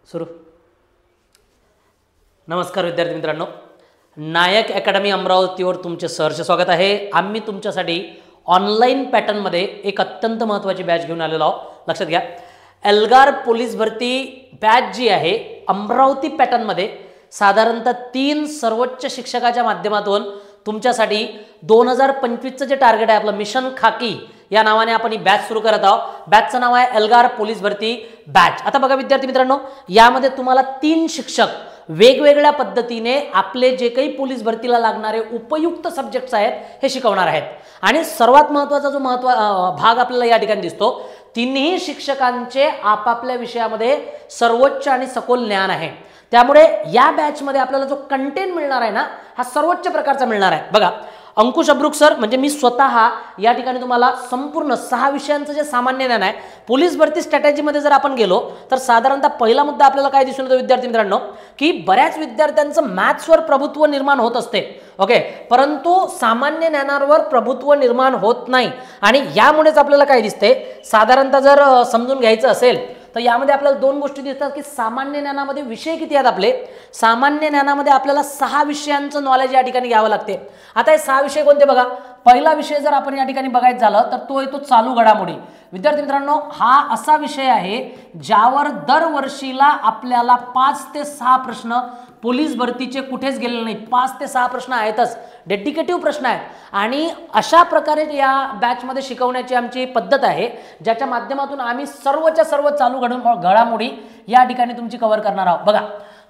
सुरू. नमस्कार विद्यार्थी मित्रांनो, नायक अकॅडमी अमरावतीवर तुमचे सहर्ष स्वागत आहे. आम्ही तुमच्यासाठी ऑनलाईन पॅटर्नमध्ये एक अत्यंत महत्त्वाची बॅच घेऊन आलेलो आहोत. लक्षात घ्या, एल्गार पोलीस भरती बॅच जी आहे अमरावती पॅटर्नमध्ये साधारणतः 3 सर्वोच्च शिक्षकाच्या माध्यमातून तुमच्यासाठी 2025चं जे टार्गेट आहे आपलं मिशन खाकी या नावाने आपण ही बॅच सुरू करत आहोत. बॅचचं नाव आहे एल्गार पोलीस भरती बॅच. आता बघा विद्यार्थी मित्रांनो, यामध्ये तुम्हाला 3 शिक्षक वेगवेगळ्या पद्धतीने आपले जे काही पोलीस भरतीला लागणारे उपयुक्त सब्जेक्ट्स आहेत हे शिकवणार आहेत. आणि सर्वात महत्त्वाचा जो भाग आपल्याला या ठिकाणी दिसतो, तिन्ही शिक्षकांचे आपापल्या विषयामध्ये सर्वोच्च आणि सखोल ज्ञान आहे. त्यामुळे या बॅचमध्ये आपल्याला जो कंटेंट मिळणार आहे ना, हा सर्वोच्च प्रकारचा मिळणार आहे. बघा, अंकुश अब्रुक सर म्हणजे मी स्वतः या ठिकाणी तुम्हाला संपूर्ण 6 विषयांचं जे सामान्य ज्ञान आहे, पोलीस भरती स्ट्रॅटेजीमध्ये जर आपण गेलो तर साधारणतः पहिला मुद्दा आपल्याला काय दिसून येतो विद्यार्थी मित्रांनो, की बऱ्याच विद्यार्थ्यांचं मॅथ्सवर प्रभुत्व निर्माण होत असते. ओके, परंतु सामान्य ज्ञानावर प्रभुत्व निर्माण होत नाही. आणि यामुळेच आपल्याला काय दिसते, साधारणतः जर समजून घ्यायचं असेल तर यामध्ये आपल्याला 2 गोष्टी दिसतात की सामान्य ज्ञानामध्ये विषय किती आहेत आपले. सामान्य ज्ञानामध्ये आपल्याला 6 विषयांचं नॉलेज या ठिकाणी घ्यावं लागते. आता हे 6 विषय कोणते बघा. पहिला विषय जर आपण या ठिकाणी बघायचं झालं तर तो येतो चालू घडामोडी. विद्यार्थी मित्रांनो, हा असा विषय आहे ज्यावर दरवर्षीला आपल्याला 5 ते 6 प्रश्न पोलीस भरतीचे कुठेच गेलेले नाहीत. 5 ते 6 प्रश्न आहेतच, डेडिकेटिव्ह प्रश्न आहेत. आणि अशा प्रकारे या बॅचमध्ये शिकवण्याची आमची पद्धत आहे, ज्याच्या माध्यमातून आम्ही सर्वच्या सर्व चालू घडामोडी या ठिकाणी तुमची कव्हर करणार आहोत. बघा,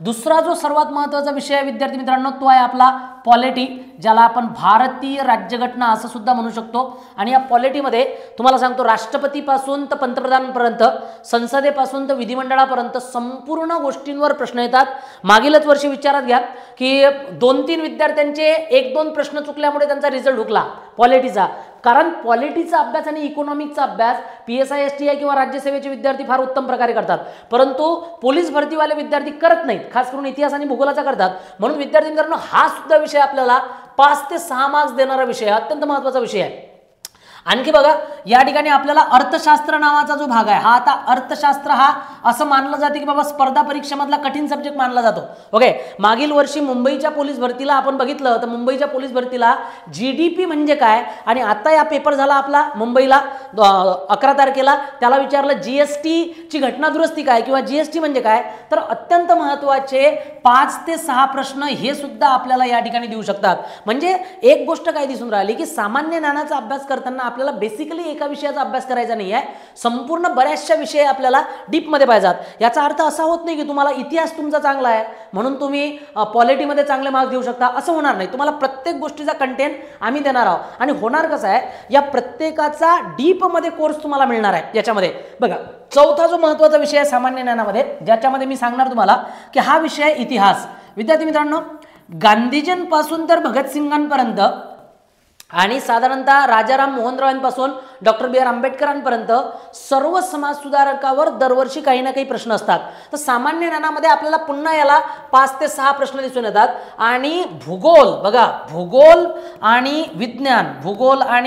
दुसरा जो सर्वात महत्त्वाचा विषय आहे विद्यार्थी मित्रांनो, तो आहे आपला पॉलिटी, ज्याला आपण भारतीय राज्यघटना असं सुद्धा म्हणू शकतो. आणि या पॉलिटीमध्ये तुम्हाला सांगतो, राष्ट्रपतीपासून तर पंतप्रधानांपर्यंत, संसदेपासून तर विधिमंडळापर्यंत संपूर्ण गोष्टींवर प्रश्न येतात. मागीलच वर्षी विचारात घ्या की 2-3 विद्यार्थ्यांचे 1-2 प्रश्न चुकल्यामुळे त्यांचा रिझल्ट हुकला पॉलिटीचा. कारण पॉलिटीचा अभ्यास आणि इकॉनॉमिकचा अभ्यास PSI STI किंवा राज्यसेवेचे विद्यार्थी फार उत्तम प्रकारे करतात, परंतु पोलीस भरतीवाले विद्यार्थी करत नाहीत. खास करून इतिहास आणि भूगोलाचा करतात. म्हणून विद्यार्थी मित्रांनो, हा सुद्धा विषय आपल्याला 5 ते 6 मार्क्स देणारा विषय, अत्यंत महत्त्वाचा विषय आहे. आणखी बघा, या ठिकाणी आपल्याला अर्थशास्त्र नावाचा जो भाग आहे, हा आता अर्थशास्त्र हा असं मानलं जाते की बाबा स्पर्धा परीक्षेमधला कठीण सब्जेक्ट मानला जातो. ओके, मागील वर्षी मुंबईच्या पोलीस भरतीला आपण बघितलं तर मुंबईच्या पोलीस भरतीला GDP म्हणजे काय, आणि आता या पेपर झाला आपला मुंबईला 11 तारखेला, त्याला विचारलं GST ची घटना दुरुस्ती काय किंवा GST म्हणजे काय. तर अत्यंत महत्त्वाचे 5 ते 6 प्रश्न हे सुद्धा आपल्याला या ठिकाणी देऊ शकतात. म्हणजे एक गोष्ट काय दिसून राहिली की सामान्य ज्ञानाचा अभ्यास करताना आपल्याला बेसिकली एका विषयाचा अभ्यास करायचा नाही आहे, संपूर्ण बऱ्याचशा विषय आपल्याला डीपमध्ये पाहिजेत. याचा अर्थ असा होत नाही की तुम्हाला इतिहास तुमचा चांगला आहे म्हणून तुम्ही पॉलिटीमध्ये चांगले मार्क्स देऊ शकता, असं होणार नाही. तुम्हाला प्रत्येक गोष्टीचा कंटेंट आम्ही देणार आहोत. आणि होणार कसं आहे, या प्रत्येकाचा डीपमध्ये कोर्स तुम्हाला मिळणार आहे. याच्यामध्ये बघा, चौथा जो महत्त्वाचा विषय आहे सामान्य ज्ञानामध्ये, ज्याच्यामध्ये मी सांगणार तुम्हाला की हा विषय आहे इतिहास. विद्यार्थी मित्रांनो, गांधीजींपासून तर भगतसिंगांपर्यंत आणि साधारणतः राजाराम मोहन रावांपासून डॉक्टर BR आंबेडकरांपर्यंत सर्व समाजसुधारकावर दरवर्षी काही ना काही प्रश्न असतात. तर सामान्य ज्ञानामध्ये आपल्याला पुन्हा याला 5 ते 6 प्रश्न दिसून येतात. आणि भूगोल, बघा, भूगोल आणि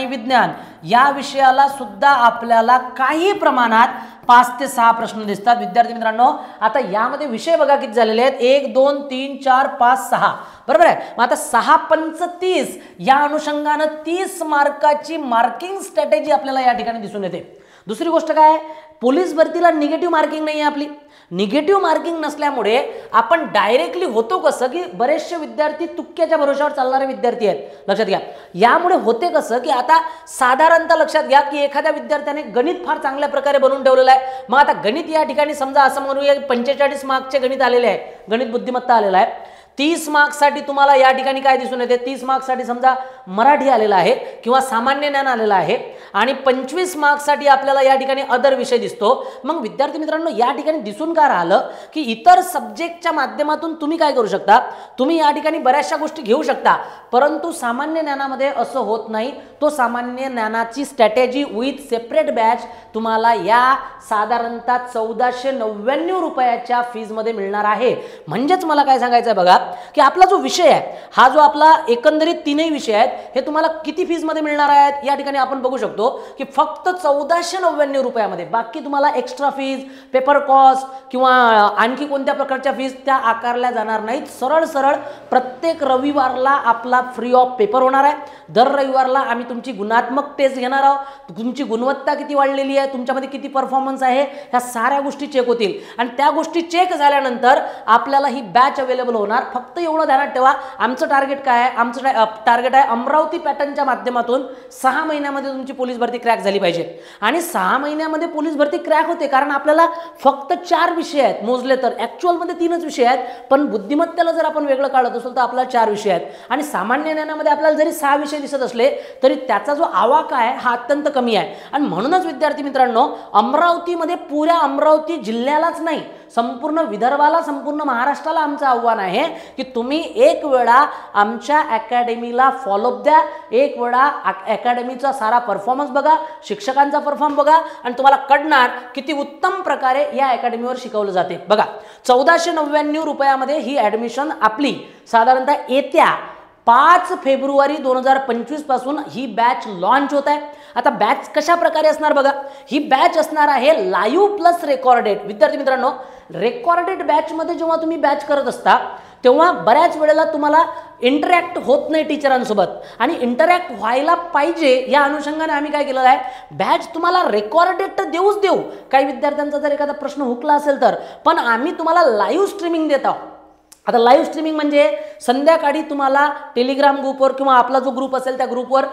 विज्ञान या विषयाला सुद्धा आपल्याला काही प्रमाणात 5 ते 6 प्रश्न दिसतात. विद्यार्थी मित्रांनो, आता यामध्ये विषय बघा किती झालेले आहेत, 1 2 3 4 5 6, बरोबर आहे. मग आता 6 पंच 30, या अनुषंगानं 30 मार्काची मार्किंग स्ट्रॅटेजी आपल्याला या ठिकाणी दिसून येते. दुसरी गोष्ट काय, पोलीस भरतीला निगेटिव्ह मार्किंग नाही आहे आपली. निगेटिव्ह मार्किंग नसल्यामुळे आपण डायरेक्टली होतो कसं की बरेचसे विद्यार्थी तुक्क्याच्या भरोशावर चालणारे विद्यार्थी आहेत. लक्षात घ्या, यामुळे होते कसं की आता साधारणतः लक्षात घ्या की एखाद्या विद्यार्थ्याने गणित फार चांगल्या प्रकारे बनवून ठेवलेलं आहे. मग आता गणित या ठिकाणी समजा असं म्हणूया 45 मार्कचे गणित आलेले आहे, गणित बुद्धिमत्ता आलेला आहे. 30 मार्क्ससाठी तुम्हाला या ठिकाणी काय दिसून येते, 30 मार्क्ससाठी समजा मराठी आलेला आहे किंवा सामान्य ज्ञान आलेला आहे, आणि 25 मार्क्ससाठी आपल्याला या ठिकाणी अदर विषय दिसतो. मग विद्यार्थी मित्रांनो, या ठिकाणी दिसून का राहिलं की इतर सब्जेक्टच्या माध्यमातून तुम्ही काय करू शकता, तुम्ही या ठिकाणी बऱ्याचशा गोष्टी घेऊ शकता, परंतु सामान्य ज्ञानामध्ये असं होत नाही. तो सामान्य ज्ञानाची स्ट्रॅटेजी विथ सेपरेट बॅच तुम्हाला या साधारणतः 1499 रुपयाच्या फीजमध्ये मिळणार आहे. म्हणजेच मला काय सांगायचं आहे बघा, की आपला जो विषय आहे, हा जो आपला एकंदरीत 3ही विषय आहेत, हे तुम्हाला किती फीज मध्ये मिळणार आहेत या ठिकाणी आपण बघू शकतो. सांगतो की फक्त 1499 रुपयामध्ये, बाकी तुम्हाला एक्स्ट्रा फीज, पेपर कॉस्ट किंवा आणखी कोणत्या प्रकारच्या फीज त्या आकारल्या जाणार नाहीत. सरळ सरळ प्रत्येक रविवारला आपला फ्री ऑफ पेपर होणार आहे. दर रविवारला आम्ही तुमची गुणात्मक टेस्ट घेणार आहोत. तुमची गुणवत्ता किती वाढलेली आहे, तुमच्यामध्ये किती परफॉर्मन्स आहे, ह्या साऱ्या गोष्टी चेक होतील आणि त्या गोष्टी चेक झाल्यानंतर आपल्याला ही बॅच अवेलेबल होणार. फक्त एवढं ध्यानात ठेवा, आमचं टार्गेट काय आहे? आमचं टार्गेट आहे अमरावती पॅटर्नच्या माध्यमातून 6 महिन्यामध्ये तुमची पोलीस भरती क्रॅक झाली पाहिजे. आणि 6 महिन्यामध्ये पोलीस भरती क्रॅक होते कारण आपल्याला फक्त 4 विषय आहेत मोजले तर. ॲक्च्युअलमध्ये 3च विषय आहेत, पण बुद्धिमत्तेला जर आपण वेगळं काढत असेल तर आपल्याला 4 विषय आहेत. आणि सामान्य ज्ञानामध्ये आपल्याला जरी 6 विषय दिसत असले तरी त्याचा जो आवाका आहे हा अत्यंत कमी आहे. आणि म्हणूनच विद्यार्थी मित्रांनो, अमरावतीमध्ये पुऱ्या अमरावती जिल्ह्यालाच नाही, संपूर्ण विदर्भाला, संपूर्ण महाराष्ट्राला आमचं आव्हान आहे की तुम्ही एक वेळा आमच्या अकॅडमीला फॉलोअप द्या, एक वेळा अकॅडमीचा सारा परफॉर्मन्स बघा, शिक्षकांचा परफॉर्म बघा आणि तुम्हाला कळणार किती उत्तम प्रकारे या अकॅडमीवर शिकवलं जाते. बघा, 1499 रुपयामध्ये ही ॲडमिशन आपली साधारणतः येत्या 5 फेब्रुवारी 2025 पासून ही बॅच लॉन्च होत आहे. आता बॅच कशा प्रकारे असणार बघा, ही बॅच असणार आहे लाईव्ह प्लस रेकॉर्डेड. विद्यार्थी मित्रांनो, रेकॉर्डेड बॅचमध्ये जेव्हा तुम्ही बॅच करत असता तेव्हा बऱ्याच वेळेला तुम्हाला इंटरॅक्ट होत नाही टीचरांसोबत, आणि इंटरॅक्ट व्हायला पाहिजे या अनुषंगाने आम्ही काय केलेलं आहे, बॅच तुम्हाला रेकॉर्डेड तर देऊच देऊ, काही विद्यार्थ्यांचा जर एखादा प्रश्न हुकला असेल तर, पण आम्ही तुम्हाला लाईव्ह स्ट्रीमिंग देत आहोत. आता लाईव्ह स्ट्रीमिंग म्हणजे संध्याकाळी तुम्हाला टेलिग्राम ग्रुपवर किंवा आपला जो ग्रुप असेल त्या ग्रुपवर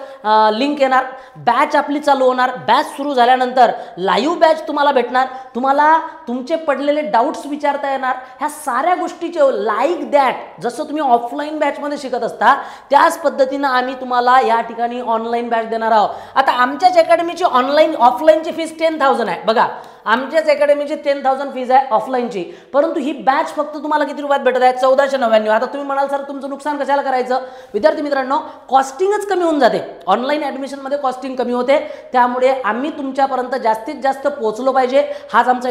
लिंक येणार, बॅच आपली चालू होणार, बॅच सुरू झाल्यानंतर लाईव्ह बॅच तुम्हाला भेटणार, तुम्हाला तुमचे पडलेले डाऊट्स विचारता येणार. ह्या साऱ्या गोष्टीचे लाईक दॅट जसं तुम्ही ऑफलाईन बॅचमध्ये शिकत असता त्याच पद्धतीनं आम्ही तुम्हाला या ठिकाणी ऑनलाईन बॅच देणार आहोत. आता आमच्याच अकॅडमीची ऑफलाईनची फीस 10,000 आहे. बघा, आमच्याच अकॅडमीची 10,000 फीज आहे ऑफलाईनची, परंतु ही बॅच फक्त तुम्हाला किती रुपयात भेटत आहे? 1499. आता तुम्ही म्हणाल सर तुमचं नुकसान कशाला करायचं? विद्यार्थी मित्रांनो, कॉस्टिंगच कमी होऊन जाते. ऑनलाईन ॲडमिशनमध्ये कॉस्टिंग कमी होते, त्यामुळे आम्ही तुमच्यापर्यंत जास्तीत जास्त पोहोचलो पाहिजे, हाच आमचा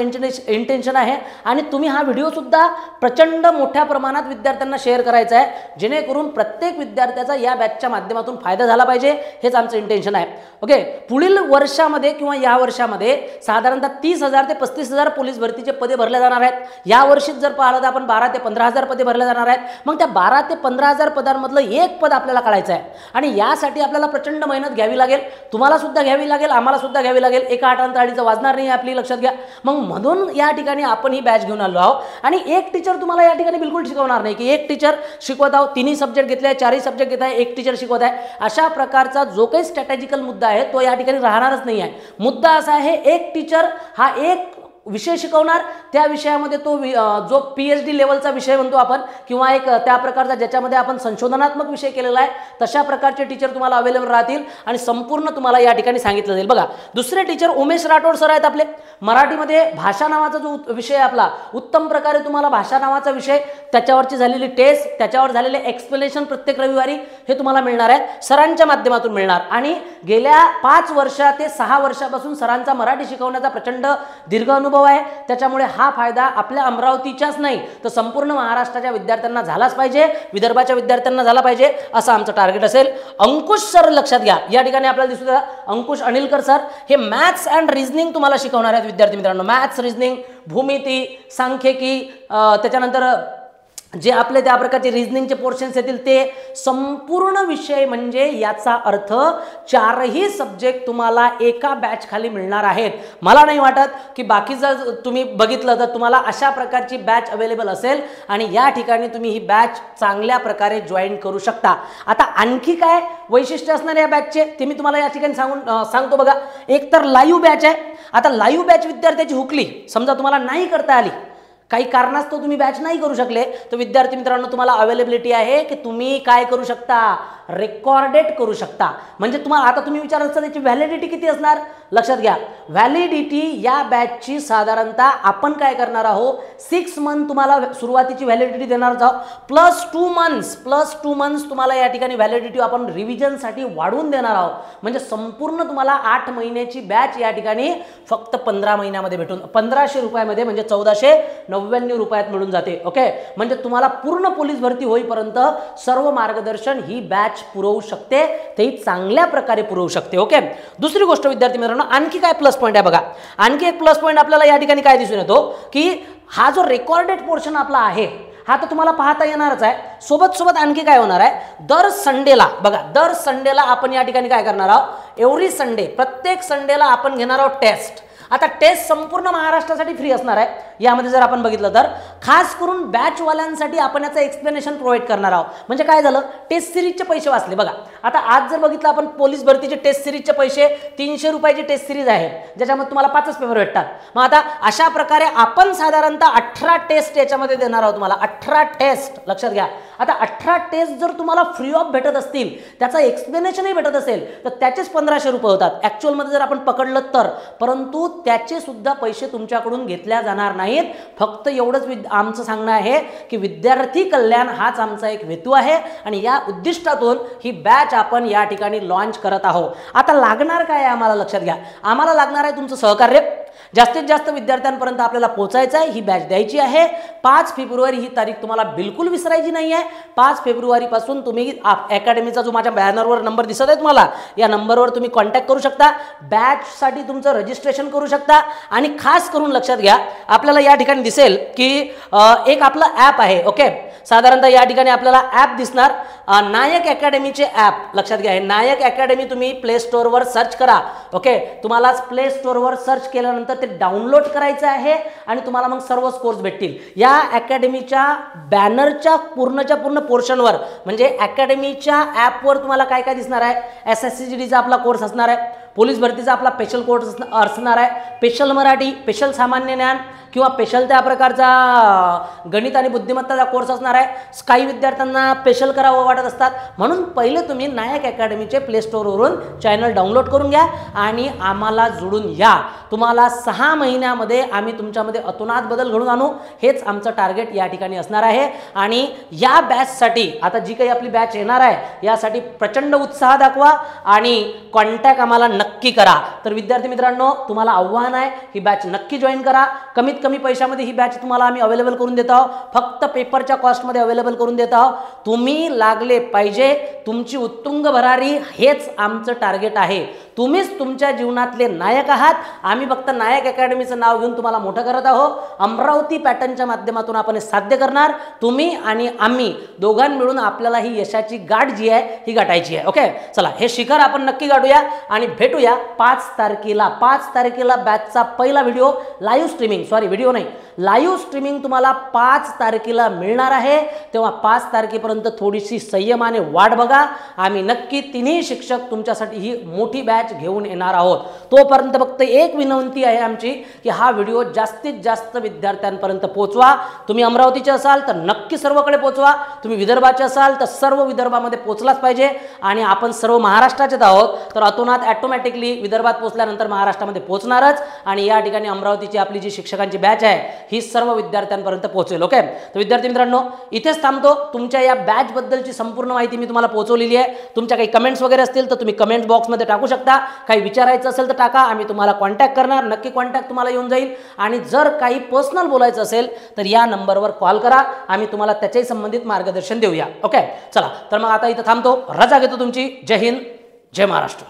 इंटेन्शन आहे. आणि तुम्ही हा व्हिडिओसुद्धा प्रचंड मोठ्या प्रमाणात विद्यार्थ्यांना शेअर करायचा आहे, जेणेकरून प्रत्येक विद्यार्थ्याचा या बॅचच्या माध्यमातून फायदा झाला पाहिजे, हेच आमचं इंटेन्शन आहे. ओके, पुढील वर्षामध्ये किंवा या वर्षामध्ये साधारणतः 30,000 ते 35,000 पोलीस भरतीचे पदे भरले जाणार आहेत. या वर्षीच जर पाहिलं तर आपण 12 ते 15,000 पदे भरले जाणार आहेत. मग त्या 12 ते 15,000 पदांमधलं एक पद आपल्याला काढायचं आहे आणि यासाठी आपल्याला प्रचंड मेहनत घ्यावी लागेल. तुम्हाला सुद्धा घ्यावी लागेल, आम्हाला सुद्धा घ्यावी लागेल. एका आठांतळीचं वाजणार नाही आपली, लक्षात घ्या. मग म्हणून या ठिकाणी आपण ही बॅच घेऊन आलो आहोत. आणि एक टीचर तुम्हाला या ठिकाणी बिलकुल शिकवणार नाही की एक टीचर शिकवत आहोत, 3ही सब्जेक्ट घेतले आहे, 4ही सब्जेक्ट घेत आहे, एक टीचर शिकवत आहे. अशा प्रकारचा जो काही स्ट्रॅटेजिकल मुद्दा आहे तो या ठिकाणी राहणारच नाही आहे. मुद्दा असा आहे, एक टीचर हा एक विषय शिकवणार, त्या विषयामध्ये तो जो PhD लेवलचा विषय म्हणतो आपण किंवा एक त्या प्रकारचा ज्याच्यामध्ये आपण संशोधनात्मक विषय केलेला आहे, तशा प्रकारचे टीचर तुम्हाला अवेलेबल राहतील आणि संपूर्ण तुम्हाला या ठिकाणी सांगितलं जाईल. बघा, दुसरे टीचर उमेश राठोड सर आहेत आपले. मराठीमध्ये भाषा नावाचा जो विषय आपला, उत्तम प्रकारे तुम्हाला भाषा नावाचा विषय, त्याच्यावरची झालेली टेस्ट, त्याच्यावर झालेले एक्सप्लेनेशन प्रत्येक रविवारी हे तुम्हाला मिळणार आहे, सरांच्या माध्यमातून मिळणार. आणि गेल्या 5 वर्ष ते 6 वर्षापासून सरांचा मराठी शिकवण्याचा प्रचंड दीर्घ अनुभव आहे. त्याच्यामुळे हा फायदा आपल्या अमरावतीच्याच नाही तर संपूर्ण महाराष्ट्राच्या विद्यार्थ्यांना झालाच पाहिजे, विदर्भाच्या विद्यार्थ्यांना झाला पाहिजे, असं आमचं टार्गेट असेल. अंकुश सर लक्षात घ्या, या ठिकाणी आपल्याला दिसू द्या, अंकुश अनिलकर सर हे मॅथ्स अँड रिझनिंग तुम्हाला शिकवणार आहेत. विद्यार्थी मित्रांनो, मॅथ्स, रिझनिंग, भूमिती, सांख्यिकी, त्याच्यानंतर जे आपले त्या प्रकारचे रिझनिंगचे पोर्शन्स येतील ते संपूर्ण विषय, म्हणजे याचा अर्थ 4ही सब्जेक्ट तुम्हाला एका बॅच खाली मिळणार आहेत. मला नाही वाटत की बाकी जर तुम्ही बघितलं तर तुम्हाला अशा प्रकारची बॅच अवेलेबल असेल आणि या ठिकाणी तुम्ही ही बॅच चांगल्या प्रकारे जॉईन करू शकता. आता आणखी काय वैशिष्ट्य असणार या बॅचचे ते मी तुम्हाला या ठिकाणी सांगतो. बघा, एक तर लाईव्ह बॅच आहे. आता लाईव्ह बॅच विद्यार्थ्याची हुकली, समजा तुम्हाला नाही करता आली, काही कारणास्तव तुम्ही बॅच नाही करू शकले, तर विद्यार्थी मित्रांनो तुम्हाला अवेलेबिलिटी आहे की तुम्ही काय करू शकता, रेकॉर्डेड करू शकता. म्हणजे तुम्हाला आता तुम्ही विचारत असाल त्याची व्हॅलिडिटी किती असणार, लक्षात घ्या, व्हॅलिडिटी या बॅचची साधारणतः आपण काय करणार आहोत, 6 मंथ तुम्हाला सुरुवातीची व्हॅलिडिटी देणार आहोत, प्लस 2 मंथ्स तुम्हाला या ठिकाणी व्हॅलिडिटी आपण रिव्हिजनसाठी वाढवून देणार आहोत. म्हणजे संपूर्ण तुम्हाला 8 महिन्याची बॅच या ठिकाणी फक्त 15 महिन्यामध्ये भेटून 1500 रुपयामध्ये म्हणजे 1499 रुपयात मिळून जाते. ओके, म्हणजे तुम्हाला पूर्ण पोलीस भरती होईपर्यंत सर्व मार्गदर्शन ही बॅच पुरवू शकते, ते चांगल्या प्रकारे पुरवू शकते. ओके, दुसरी गोष्ट विद्यार्थी मित्रांनो, आणखी काय प्लस पॉईंट आहे बघा. आणखी एक प्लस पॉईंट आपल्याला या ठिकाणी काय दिसून येतो की हा जो रेकॉर्डेड पोर्शन आपला आहे हा तर तुम्हाला पाहता येणारच आहे. सोबत आणखी काय होणार आहे, दर संडेला बघा, दर संडेला आपण या ठिकाणी काय करणार आहोत, एव्हरी संडे, प्रत्येक संडेला आपण घेणार आहोत टेस्ट. आता टेस्ट संपूर्ण महाराष्ट्रासाठी फ्री असणार आहे. यामध्ये जर आपण बघितलं तर खास करून बॅचवाल्यांसाठी आपण याचं एक्सप्लेनेशन प्रोव्हाइड करणार आहोत. म्हणजे काय झालं, टेस्ट सिरीजचे पैसे वाचले बघा. आता आज जर बघितलं आपण पोलीस भरतीचे टेस्ट सिरीजचे पैसे 300 रुपयाची टेस्ट सिरीज आहे, ज्याच्यामध्ये तुम्हाला 5च पेपर भेटतात. मग आता अशा प्रकारे आपण साधारणतः 18 टेस्ट याच्यामध्ये देणार आहोत तुम्हाला. 18 टेस्ट लक्षात घ्या. आता 18 टेस्ट जर तुम्हाला फ्री ऑफ भेटत असतील, त्याचं एक्सप्लेनेशनही भेटत असेल, तर त्याचेच 1500 रुपये होतात ॲक्च्युअलमध्ये जर आपण पकडलं तर. परंतु त्याचे सुद्धा पैसे तुमच्याकडून घेतल्या जाणार नाहीत. फक्त एवढंच आमचं सांगणं आहे की विद्यार्थी कल्याण हाच आमचा एक हेतू आहे आणि या उद्दिष्टातून ही बॅच आपण या ठिकाणी लॉन्च करत आहोत. आता लागणार काय आहे आम्हाला, लक्षात घ्या, आम्हाला लागणार आहे तुमचं सहकार्य. जास्तीत जास्त विद्यार्थ्यांपर्यंत आपल्याला पोहोचायचं आहे. ही बॅच द्यायची आहे 5 फेब्रुवारी ही तारीख तुम्हाला बिलकुल विसरायची नाही आहे. 5 फेब्रुवारीपासून तुम्ही अकॅडमीचा जो माझ्या बॅनरवर नंबर दिसत आहे तुम्हाला, या नंबरवर तुम्ही कॉन्टॅक्ट करू शकता, बॅचसाठी तुमचं रजिस्ट्रेशन करू शकता. आणि खास करून लक्षात घ्या, आपल्याला या ठिकाणी दिसेल की एक आपलं ॲप आहे. ओके, साधारणतः या ठिकाणी आपल्याला ॲप दिसणार, नायक अकॅडमीचे ॲप. लक्षात घ्या, हे नायक अकॅडमी तुम्ही प्ले स्टोअरवर सर्च करा. ओके, तुम्हाला प्ले स्टोअरवर सर्च केल्यानंतर ते डाउनलोड करायचं आहे आणि तुम्हाला मग सर्व कोर्स भेटतील. या अकॅडमीच्या बॅनरच्या पूर्ण पोर्शनवर म्हणजे अकॅडमीच्या ॲपवर तुम्हाला काय काय दिसणार आहे, SSCGDचा आपला कोर्स असणार आहे, पोलीस भरतीचा आपला स्पेशल कोर्स असणार आहे, स्पेशल मराठी, स्पेशल सामान्य ज्ञान किंवा स्पेशल त्या प्रकारचा गणित आणि बुद्धिमत्ताचा कोर्स असणार आहे. काही विद्यार्थ्यांना स्पेशल करावं वाटत असतात, म्हणून पहिले तुम्ही नायक अकॅडमीचे प्ले स्टोअरवरून चॅनल डाउनलोड करून घ्या आणि आम्हाला जोडून या. तुम्हाला 6 महिन्यामध्ये आम्ही तुमच्यामध्ये अतोनात बदल घडून आणू, हेच आमचं टार्गेट या ठिकाणी असणार आहे. आणि या बॅचसाठी आता जी काही आपली बॅच येणार आहे यासाठी प्रचंड उत्साह दाखवा आणि कॉन्टॅक्ट आम्हाला नक्की करा. तर विद्यार्थी मित्रांनो, तुम्हाला आव्हान आहे, ही बॅच नक्की जॉईन करा. कमीत कमी पैशामध्ये ही बॅच तुम्हाला आम्ही अवेलेबल करून देत आहोत. फक्त पेपरच्या कॉस्टमध्ये अवेलेबल करून देत आहोत. तुम्ही लागले पाहिजे, तुमची उत्तुंग भरारी हेच आमचं टार्गेट आहे. तुम्हीच तुमच्या जीवनातले नायक आहात. आम्ही फक्त नायक अकॅडमीचं नाव घेऊन तुम्हाला मोठं करत आहोत. अमरावती पॅटर्नच्या माध्यमातून आपण हे साध्य करणार. तुम्ही आणि आम्ही दोघां मिळून आपल्याला ही यशाची गाठ जी आहे ही गाठायची आहे. ओके, चला हे शिखर आपण नक्की गाठूया आणि भेटूया 5 तारखेला बॅचचा पहिला व्हिडिओ लाईव्ह स्ट्रीमिंग, व्हिडिओ नाही, लाईव्ह स्ट्रीमिंग तुम्हाला 5 तारखेला मिळणार आहे. तेव्हा 5 तारखेपर्यंत थोडीशी संयमाने वाट बघा. आम्ही नक्की तिन्ही शिक्षक तुमच्यासाठी ही मोठी बॅच घेऊन येणार आहोत. तोपर्यंत फक्त एक विनंती आहे आमची की हा व्हिडिओ जास्तीत जास्त विद्यार्थ्यांपर्यंत पोहोचवा. तुम्ही अमरावतीचे असाल तर नक्की सर्वकडे पोहोचवा. तुम्ही विदर्भाचे असाल तर सर्व विदर्भामध्ये पोहोचलाच पाहिजे. आणि आपण सर्व महाराष्ट्राचेच आहोत, तर अतोनात ॲटोमॅटिकली विदर्भात पोहोचल्यानंतर महाराष्ट्रामध्ये पोहोचणारच. आणि या ठिकाणी अमरावतीची आपली जी शिक्षकांची बॅच आहे ही सर्व विद्यार्थ्यांपर्यंत पोहोचेल. ओके, तर विद्यार्थी मित्रांनो इथेच थांबतो. तुमच्या या बॅच बद्दलची संपूर्ण माहिती मी तुम्हाला पोहोचवलेली आहे. तुमच्या काही कमेंट्स वगैरे असतील तर तुम्ही कमेंट बॉक्समध्ये टाकू शकता. काही विचारायचं असेल तर टाका, आम्ही तुम्हाला कॉन्टॅक्ट करणार. नक्की कॉन्टॅक्ट तुम्हाला येऊन जाईल. आणि जर काही पर्सनल बोलायचं असेल तर या नंबरवर कॉल करा, आम्ही तुम्हाला त्याच्याही संबंधित मार्गदर्शन देऊया. ओके, चला तर मग आता इथं थांबतो, रजा घेतो तुमची. जय हिंद, जय महाराष्ट्र.